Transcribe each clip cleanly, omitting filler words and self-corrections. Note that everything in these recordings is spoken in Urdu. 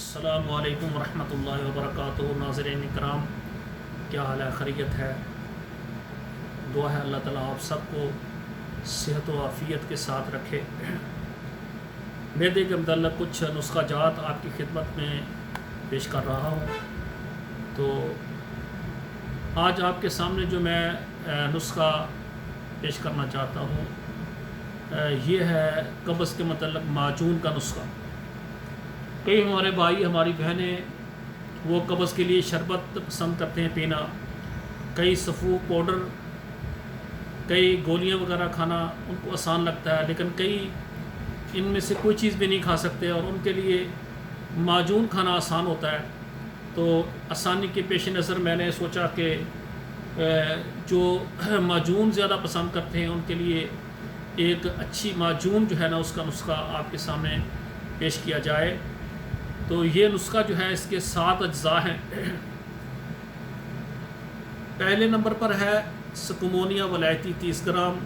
السلام علیکم ورحمۃ اللہ وبرکاتہ۔ ناظرین کرام، کیا حال ہے؟ خیریت ہے؟ دعا ہے اللہ تعالیٰ آپ سب کو صحت و عافیت کے ساتھ رکھے۔ معدے کے متعلق کچھ نسخہ جات آپ کی خدمت میں پیش کر رہا ہوں۔ تو آج آپ کے سامنے جو میں نسخہ پیش کرنا چاہتا ہوں یہ ہے قبض کے متعلق معجون کا نسخہ۔ کئی ہمارے بھائی ہماری بہنیں وہ قبض کے لیے شربت پسند کرتے ہیں پینا، کئی سفوف پاؤڈر، کئی گولیاں وغیرہ کھانا ان کو آسان لگتا ہے، لیکن کئی ان میں سے کوئی چیز بھی نہیں کھا سکتے اور ان کے لیے معجون کھانا آسان ہوتا ہے۔ تو آسانی کے پیش نظر میں نے سوچا کہ جو معجون زیادہ پسند کرتے ہیں ان کے لیے ایک اچھی معجون جو ہے نا اس کا نسخہ آپ کے سامنے پیش کیا جائے۔ تو یہ نسخہ جو ہے اس کے 7 اجزاء ہیں۔ پہلے نمبر پر ہے سکومونیا ولایتی 30 گرام،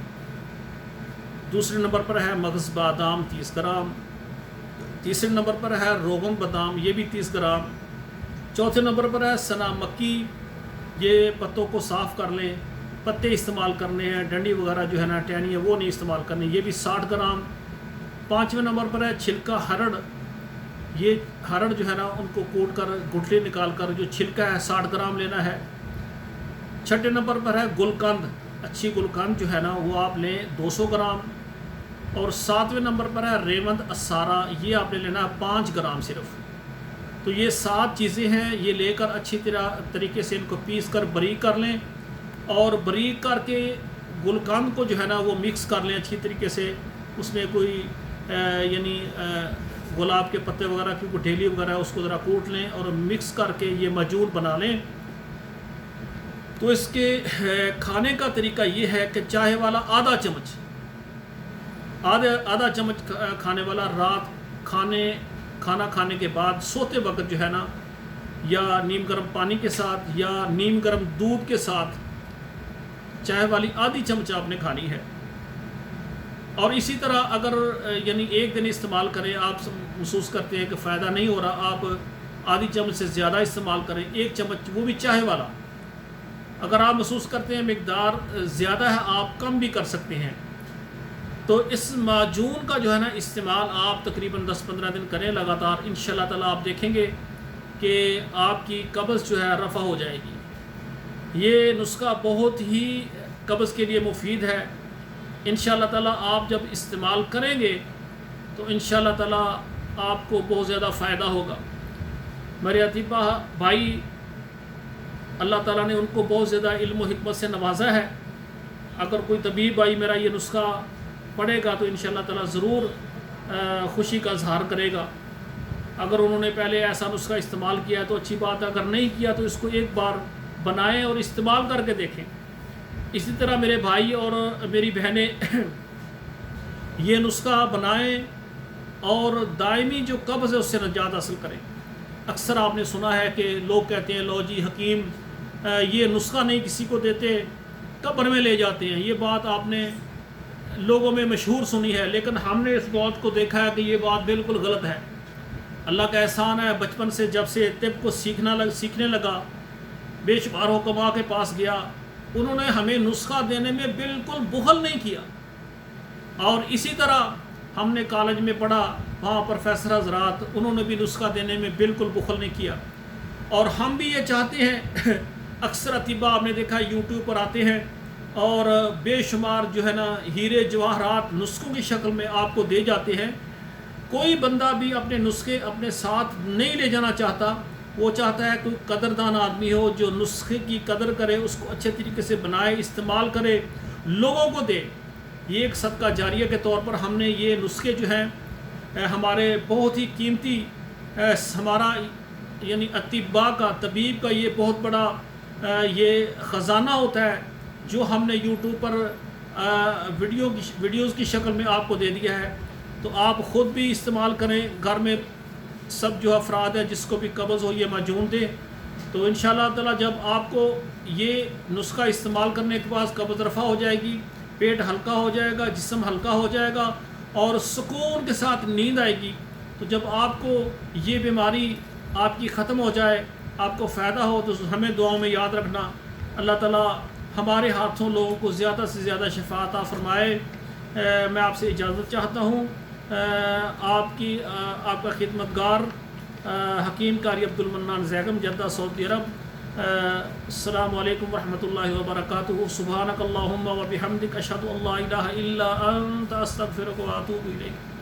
دوسرے نمبر پر ہے مغز بادام 30 گرام، تیسرے نمبر پر ہے روغن بادام یہ بھی 30 گرام، چوتھے نمبر پر ہے سنا مکی، یہ پتوں کو صاف کر لیں، پتے استعمال کرنے ہیں، ڈنڈی وغیرہ جو ہے نا ٹہنی ہے وہ نہیں استعمال کرنی، یہ بھی 60 گرام۔ پانچویں نمبر پر ہے چھلکا ہرڑ، یہ ہرڑ جو ہے نا ان کو کوٹ کر گٹھلی نکال کر جو چھلکا ہے 60 گرام لینا ہے۔ چھٹے نمبر پر ہے گلقند، اچھی گلقند جو ہے نا وہ آپ لیں 200 گرام۔ اور 7ویں نمبر پر ہے ریوند اسارا، یہ آپ نے لینا ہے 5 گرام صرف۔ تو یہ 7 چیزیں ہیں، یہ لے کر اچھی طریقے سے ان کو پیس کر باریک کر لیں، اور باریک کر کے گلقند کو جو ہے نا وہ مکس کر لیں اچھی طریقے سے، اس میں کوئی گلاب کے پتے وغیرہ کی گٹھیلی وغیرہ اس کو ذرا کوٹ لیں اور مکس کر کے یہ معجون بنا لیں۔ تو اس کے کھانے کا طریقہ یہ ہے کہ چائے والا آدھا چمچ کھانے والا رات کھانا کھانے کے بعد سوتے وقت جو ہے نا یا نیم گرم پانی کے ساتھ یا نیم گرم دودھ کے ساتھ چائے والی آدھی چمچ آپ نے کھانی ہے۔ اور اسی طرح اگر ایک دن استعمال کریں، آپ محسوس کرتے ہیں کہ فائدہ نہیں ہو رہا، آپ آدھی چمچ سے زیادہ استعمال کریں، 1 چمچ وہ بھی چائے والا۔ اگر آپ محسوس کرتے ہیں مقدار زیادہ ہے آپ کم بھی کر سکتے ہیں۔ تو اس معجون کا جو ہے نا استعمال آپ تقریباً 10-15 دن کریں لگاتار، انشاءاللہ تعالیٰ آپ دیکھیں گے کہ آپ کی قبض جو ہے رفع ہو جائے گی۔ یہ نسخہ بہت ہی قبض کے لیے مفید ہے۔ انشاءاللہ تعالیٰ آپ جب استعمال کریں گے تو انشاءاللہ تعالیٰ آپ کو بہت زیادہ فائدہ ہوگا۔ میرے اطباء بھائی اللہ تعالیٰ نے ان کو بہت زیادہ علم و حکمت سے نوازا ہے۔ اگر کوئی طبیب بھائی میرا یہ نسخہ پڑھے گا تو انشاءاللہ تعالیٰ ضرور خوشی کا اظہار کرے گا۔ اگر انہوں نے پہلے ایسا نسخہ استعمال کیا ہے تو اچھی بات ہے، اگر نہیں کیا تو اس کو ایک بار بنائیں اور استعمال کر کے دیکھیں۔ اسی طرح میرے بھائی اور میری بہنیں یہ نسخہ بنائیں اور دائمی جو قبض ہے اس سے نجات حاصل کریں۔ اکثر آپ نے سنا ہے کہ لوگ کہتے ہیں لو جی حکیم یہ نسخہ نہیں کسی کو دیتے، قبر میں لے جاتے ہیں۔ یہ بات آپ نے لوگوں میں مشہور سنی ہے، لیکن ہم نے اس بات کو دیکھا ہے کہ یہ بات بالکل غلط ہے۔ اللہ کا احسان ہے، بچپن سے جب سے طب کو سیکھنے لگا، بے شمار حکماء کے پاس گیا، انہوں نے ہمیں نسخہ دینے میں بالکل بخل نہیں کیا۔ اور اسی طرح ہم نے کالج میں پڑھا، وہاں پروفیسر حضرات انہوں نے بھی نسخہ دینے میں بالکل بخل نہیں کیا۔ اور ہم بھی یہ چاہتے ہیں، اکثر اطباء آپ نے دیکھا یوٹیوب پر آتے ہیں اور بے شمار جو ہے نا ہیرے جواہرات نسخوں کی شکل میں آپ کو دے جاتے ہیں۔ کوئی بندہ بھی اپنے نسخے اپنے ساتھ نہیں لے جانا چاہتا، وہ چاہتا ہے کوئی قدردان آدمی ہو جو نسخے کی قدر کرے، اس کو اچھے طریقے سے بنائے، استعمال کرے، لوگوں کو دے۔ یہ ایک صدقہ جاریہ کے طور پر ہم نے یہ نسخے جو ہیں ہمارے بہت ہی قیمتی ہمارا اطباء کا طبیب کا یہ بہت بڑا یہ خزانہ ہوتا ہے جو ہم نے یوٹیوب پر ویڈیوز کی شکل میں آپ کو دے دیا ہے۔ تو آپ خود بھی استعمال کریں، گھر میں سب جو افراد ہے جس کو بھی قبض ہو یہ معجون دیں۔ تو انشاءاللہ تعالیٰ جب آپ کو یہ نسخہ استعمال کرنے کے بعد قبض رفع ہو جائے گی، پیٹ ہلکا ہو جائے گا، جسم ہلکا ہو جائے گا اور سکون کے ساتھ نیند آئے گی، تو جب آپ کو یہ بیماری آپ کی ختم ہو جائے، آپ کو فائدہ ہو، تو ہمیں دعاؤں میں یاد رکھنا۔ اللہ تعالیٰ ہمارے ہاتھوں لوگوں کو زیادہ سے زیادہ شفا عطا فرمائے۔ میں آپ سے اجازت چاہتا ہوں، آپ کا خدمتگار حکیم قاری عبد المنان زیگم، جدہ سعودی عرب۔ السلام علیکم ورحمۃ اللہ وبرکاتہ۔ سبحانک اللہم و بحمدک، اشہد ان لا الہ الا انت، استغفرک و اتوب الیک۔